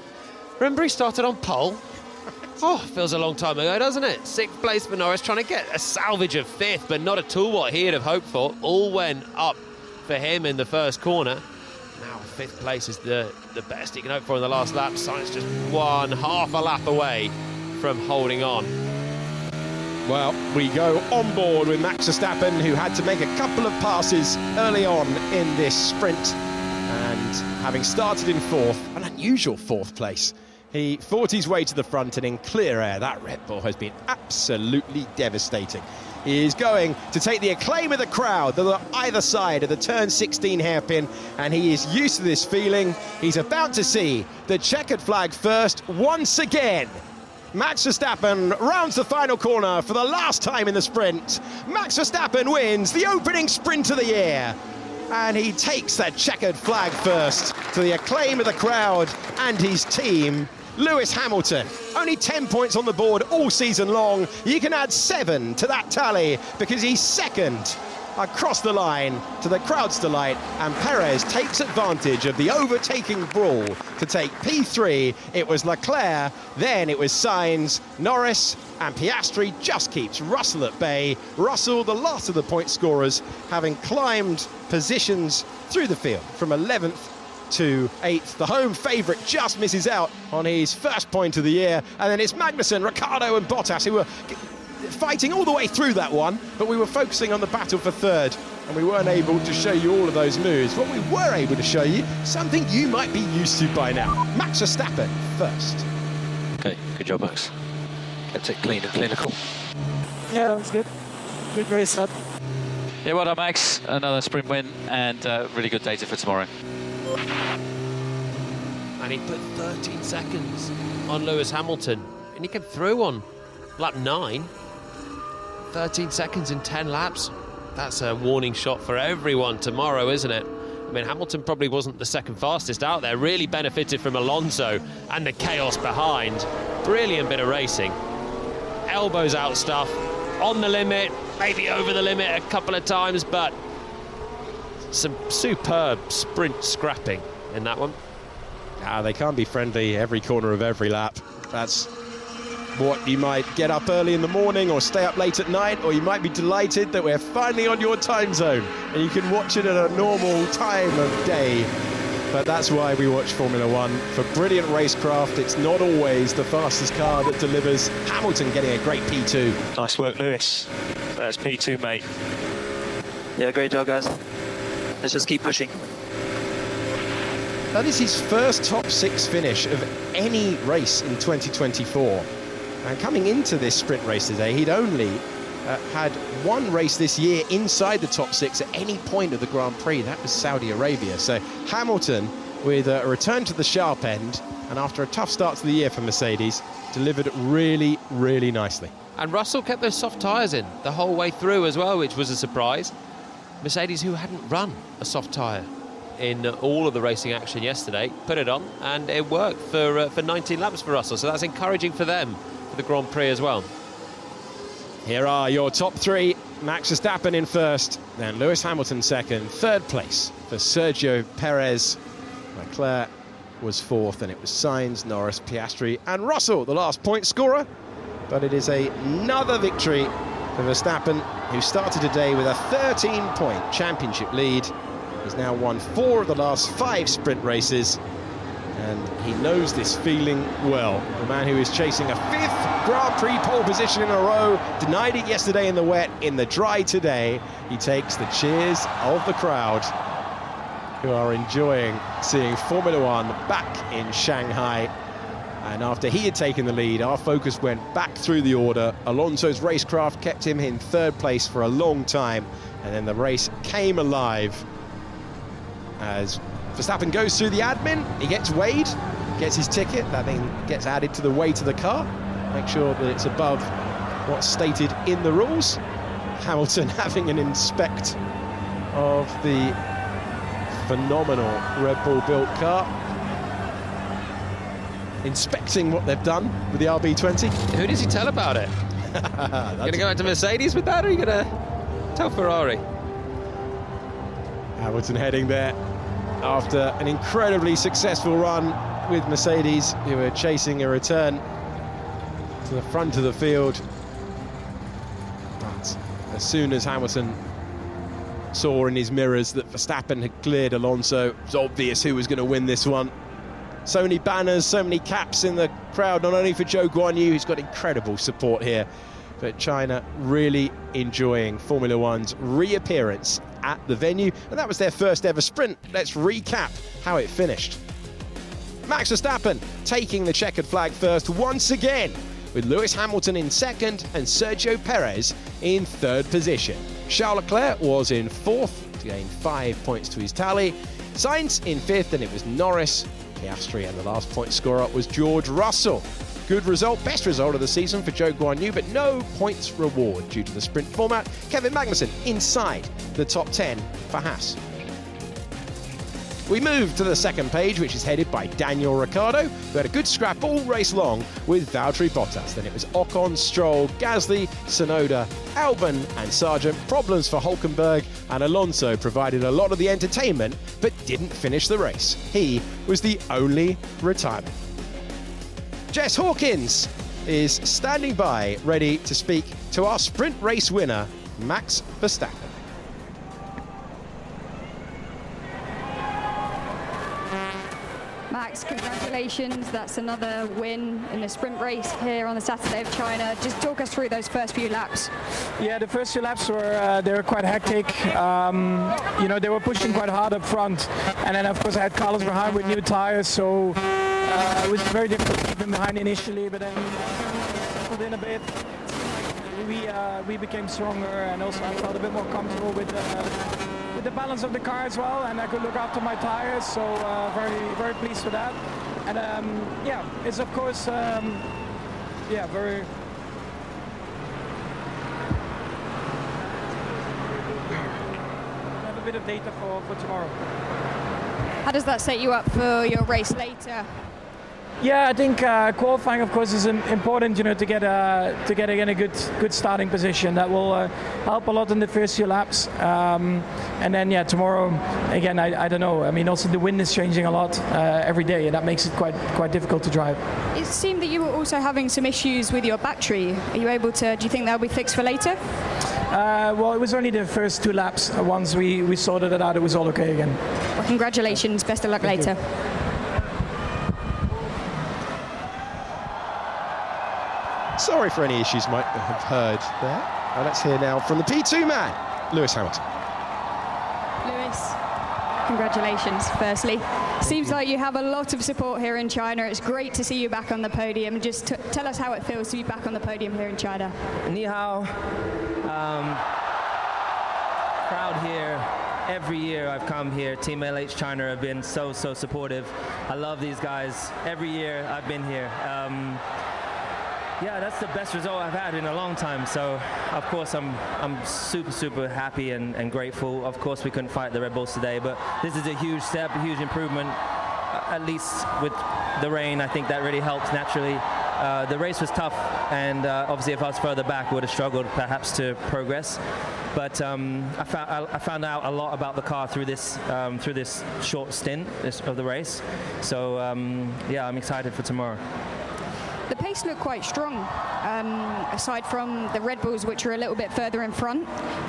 Remember, he started on pole? Oh, feels a long time ago, doesn't it? 6th place for Norris, trying to get a salvage of 5th, but not at all what he'd have hoped for. All went up for him in the first corner. Now 5th place is the best he can hope for in the last lap. Sainz just one half a lap away from holding on.
Well, we go on board with Max Verstappen, who had to make a couple of passes early on in this sprint. And having started in 4th, an unusual 4th place, he fought his way to the front, and in clear air, that Red Bull has been absolutely devastating. He is going to take the acclaim of the crowd. They're on either side of the turn 16 hairpin, and he is used to this feeling. He's about to see the checkered flag first once again. Max Verstappen rounds the final corner for the last time in the sprint. Max Verstappen wins the opening sprint of the year. And he takes that checkered flag first to the acclaim of the crowd and his team. Lewis Hamilton, only 10 points on the board all season long. You can add 7 to that tally because he's second across the line to the crowd's delight, and Perez takes advantage of the overtaking brawl to take P3. It was Leclerc, then it was Sainz, Norris, and Piastri just keeps Russell at bay. Russell, the last of the point scorers, having climbed positions through the field from 11th to 8th. The home favourite just misses out on his first point of the year, and then it's Magnussen, Ricciardo and Bottas who were fighting all the way through that one, but we were focusing on the battle for third and we weren't able to show you all of those moves. What we were able to show you, something you might be used to by now. Max Verstappen first.
Okay, good job, Max. Kept it clean and clinical.
Yeah, that was good. Good race up.
Yeah, well done, Max. Another sprint win and really good data for tomorrow.
And he put 13 seconds on Lewis Hamilton, and he came through on lap 9. 13 seconds in 10 laps. That's a warning shot for everyone tomorrow, isn't it? I mean, Hamilton probably wasn't the second fastest out there, really benefited from Alonso and the chaos behind. Brilliant bit of racing. Elbows out stuff, on the limit, maybe over the limit a couple of times, but some superb sprint scrapping in that one.
They can't be friendly every corner of every lap. That's what you might get up early in the morning or stay up late at night, or you might be delighted that we're finally on your time zone and you can watch it at a normal time of day. But that's why we watch Formula One, for brilliant racecraft. It's not always the fastest car that delivers. Hamilton getting a great P2.
Nice work, Lewis. That's P2, mate.
Yeah, great job, guys. Let's just keep pushing.
That is his first top 6 finish of any race in 2024. And coming into this sprint race today, he'd only had one race this year inside the top 6 at any point of the Grand Prix. That was Saudi Arabia. So Hamilton, with a return to the sharp end, and after a tough start to the year for Mercedes, delivered really, really nicely.
And Russell kept those soft tyres in the whole way through as well, which was a surprise. Mercedes, who hadn't run a soft tyre in all of the racing action yesterday, put it on, and it worked for 19 laps for Russell. So that's encouraging for them for the Grand Prix as well.
Here are your top 3. Max Verstappen in first, then Lewis Hamilton second. Third place for Sergio Perez. Leclerc was fourth, and it was Sainz, Norris, Piastri and Russell, the last point scorer. But it is another victory for Verstappen, who started today with a 13-point championship lead. He's now won 4 of the last 5 sprint races, and he knows this feeling well. The man who is chasing a 5th Grand Prix pole position in a row, denied it yesterday in the wet, in the dry today. He takes the cheers of the crowd, who are enjoying seeing Formula One back in Shanghai. And after he had taken the lead, our focus went back through the order. Alonso's racecraft kept him in 3rd place for a long time, and then the race came alive as Verstappen goes through the admin. He gets weighed, gets his ticket, that then gets added to the weight of the car, make sure that it's above what's stated in the rules. Hamilton having an inspect of the phenomenal Red Bull built car, inspecting what they've done with the RB20.
Who does he tell about it? You going to go out to Mercedes with that, or are you going to tell Ferrari?
Hamilton heading there after an incredibly successful run with Mercedes, who are chasing a return to the front of the field. But as soon as Hamilton saw in his mirrors that Verstappen had cleared Alonso, it was obvious who was going to win this one. So many banners, so many caps in the crowd, not only for Zhou Guanyu, who's got incredible support here, but China really enjoying Formula One's reappearance at the venue, and that was their first ever sprint. Let's recap how it finished. Max Verstappen taking the checkered flag first once again, with Lewis Hamilton in second and Sergio Perez in 3rd position. Charles Leclerc was in 4th to gain 5 points to his tally. Sainz in 5th, and it was Norris, Piastri, and the last point scorer was George Russell. Good result, best result of the season for Zhou Guanyu, but no points reward due to the sprint format. Kevin Magnussen inside the top 10 for Haas. We move to the second page, which is headed by Daniel Ricciardo, who had a good scrap all race long with Valtteri Bottas. Then it was Ocon, Stroll, Gasly, Tsunoda, Albon and Sargent. Problems for Hulkenberg, and Alonso provided a lot of the entertainment but didn't finish the race. He was the only retirement. Jess Hawkins is standing by, ready to speak to our sprint race winner, Max Verstappen.
Max, congratulations. That's another win in the sprint race here on the Saturday of China. Just talk us through those first few laps.
Yeah, the first few laps were they were quite hectic. You know, they were pushing quite hard up front, and then of course I had Carlos behind with new tires, so it was very difficult to keep him behind initially. But then settled in a bit. We became stronger, and also I felt a bit more comfortable with the balance of the car as well, and I could look after my tires, so very pleased with that. And yeah, it's of course very have a bit of data for tomorrow.
How does that set you up for your race later?
Yeah, I think qualifying, of course, is important. You know, to get again a good starting position. That will help a lot in the first few laps. And then, yeah, tomorrow again, I don't know. I mean, also the wind is changing a lot every day, and that makes it quite difficult to drive.
It seemed that you were also having some issues with your battery. Are you able to? Do you think that'll be fixed for later?
Well, it was only the first 2 laps. Once we sorted it out, it was all okay again.
Well, congratulations. Best of luck later.
Sorry for any issues you might have heard there. Let's hear now from the P2 man, Lewis Hamilton.
Lewis, congratulations, firstly. Seems like you have a lot of support here in China. It's great to see you back on the podium. Just tell us how it feels to be back on the podium here in China.
Ni hao. Crowd here. Every year I've come here, Team LH China have been so supportive. I love these guys. Every year I've been here. Yeah, that's the best result I've had in a long time. So, of course, I'm super happy and grateful. Of course, we couldn't fight the Red Bulls today, but this is a huge step, a huge improvement. At least with the rain, I think that really helped naturally. The race was tough, and obviously, if I was further back, I would have struggled perhaps to progress. But I found out a lot about the car through this short stint of the race. So yeah, I'm excited for tomorrow.
The pace looked quite strong, aside from the Red Bulls, which are a little bit further in front.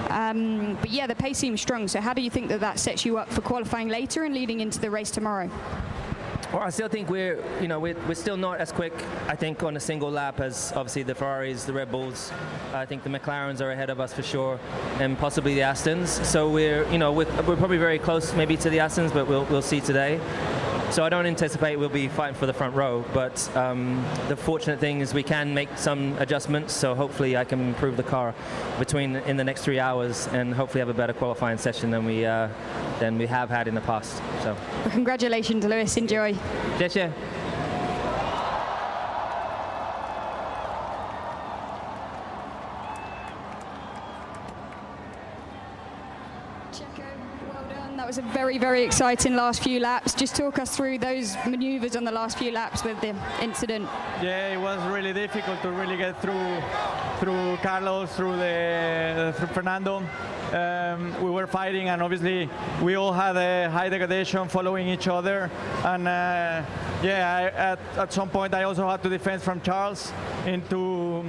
But yeah, the pace seems strong. So how do you think that sets you up for qualifying later and leading into the race tomorrow?
Well, I still think we're still not as quick, I think, on a single lap as obviously the Ferraris, the Red Bulls. I think the McLarens are ahead of us for sure, and possibly the Astons. So we're probably very close maybe to the Astons, but we'll see today. So I don't anticipate we'll be fighting for the front row, but the fortunate thing is we can make some adjustments, so hopefully I can improve the car in the next 3 hours and hopefully have a better qualifying session than we have had in the past. So
well, congratulations, Lewis. Enjoy.
Cheers.
That was a very exciting last few laps. Just talk us through those maneuvers on the last few laps with the incident.
Yeah, it was really difficult to really get through Carlos, through Fernando. We were fighting, and obviously we all had a high degradation following each other. And yeah, at some point I also had to defend from Charles into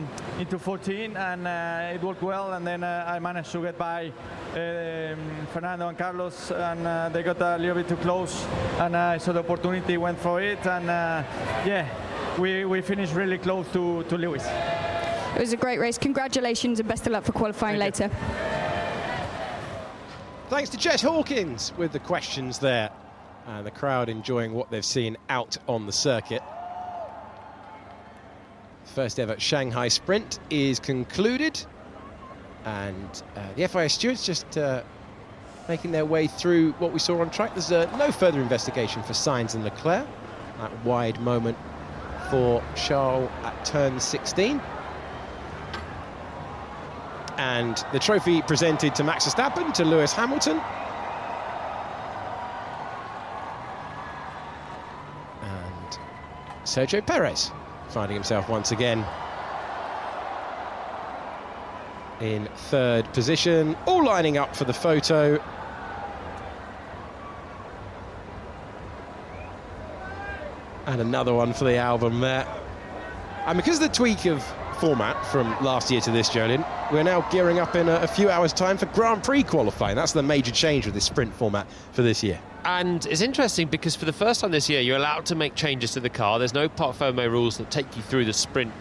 14, and it worked well. And then I managed to get by Fernando and Carlos, and they got a little bit too close, and so the opportunity went for it, and yeah, we finished really close to Lewis.
It was a great race. Congratulations and best of luck for qualifying later.
Thanks to Jess Hawkins with the questions there, and the crowd enjoying what they've seen out on the circuit. First ever Shanghai Sprint is concluded, and the FIA stewards just making their way through what we saw on track. There's no further investigation for Sainz and Leclerc. That wide moment for Charles at turn 16. And the trophy presented to Max Verstappen, to Lewis Hamilton. Sergio Perez finding himself once again in third position, all lining up for the photo. And another one for the album there. And because of the tweak of format from last year to this, Jolyn, we're now gearing up in a few hours' time for Grand Prix qualifying. That's the major change with this sprint format for this year. And
it's interesting because for the first time this year, you're allowed to make changes to the car. There's no Parc Fermé rules that take you through the sprint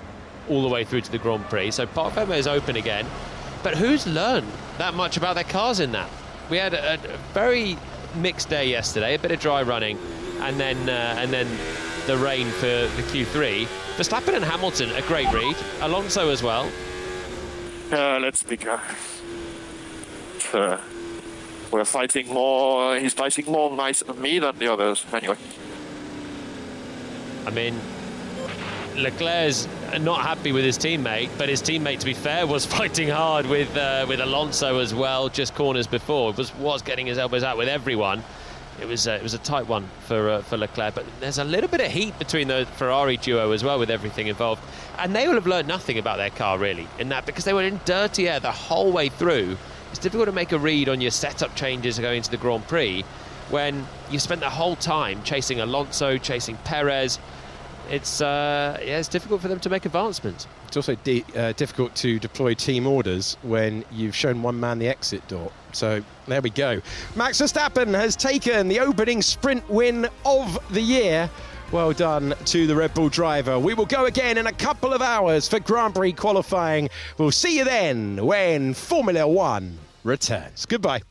all the way through to the Grand Prix. So Parc Fermé is open again. But who's learned that much about their cars in that? We had a very mixed day yesterday, a bit of dry running, and then the rain for the Q3. Verstappen and Hamilton, a great read. Alonso as well.
Let's be we're fighting more. He's fighting more nice than me than the others. Anyway.
I mean, Leclerc's not happy with his teammate, but his teammate, to be fair, was fighting hard with Alonso as well, just corners before. Was getting his elbows out with everyone. It was a tight one for Leclerc, but there's a little bit of heat between the Ferrari duo as well with everything involved. And they will have learned nothing about their car, really, in that, because they were in dirty air the whole way through. It's difficult to make a read on your setup changes going into the Grand Prix when you spent the whole time chasing Alonso, chasing Perez. It's difficult for them to make advancements. It's also difficult to deploy team orders when you've shown one man the exit door. So there we go. Max Verstappen has taken the opening sprint win of the year. Well done to the Red Bull driver. We will go again in a couple of hours for Grand Prix qualifying. We'll see you then when Formula One returns. Goodbye.